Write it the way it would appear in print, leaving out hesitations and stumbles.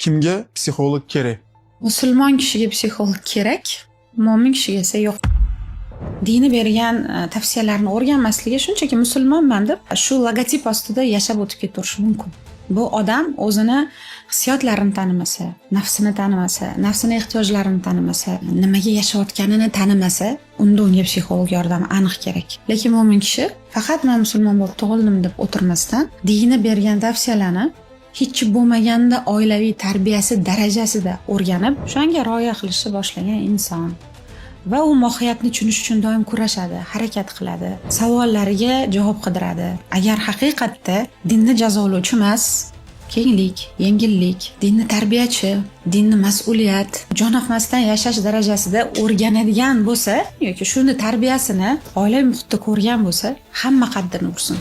Kimga psixolog kerak? Musulmon kishiga psixolog kerak, mo'min kishiga esa yo'q. Dini bergan tavsiyalarni o'rganmasligi shunchaki musulmonman deb shu logotip ostida yashab o'tib ketirishi mumkin. Bu odam o'zini hissiyotlarini tanimasa, nafsini tanimasa, nafsini ehtiyojlarini tanimasa, nimaga yashayotganini tanimasa, unda unga psixolog yordami aniq kerak. Lekin mo'min kishi faqat men musulmon bo'lib tug'ildim deb o'tirmasdan, dini bergan tavsiyalarni hech bo'lmaganda oilaviy tarbiyasi darajasida o'rganib, shunga rioya qilishni boshlagan inson. Va u mohiyatni tushunish uchun doim kurashadi, harakat qiladi, savollariga javob qidiradi. Agar haqiqatda dinni jazolovchi emas, kenglik, yengillik, dinni tarbiyachi, dinni mas'uliyat, jo'naqmasdan yashash darajasida o'rganadigan bo'lsa yoki shuni tarbiyasini oilaviy muhitda ko'rgan bo'lsa, hamma qaddini ursin.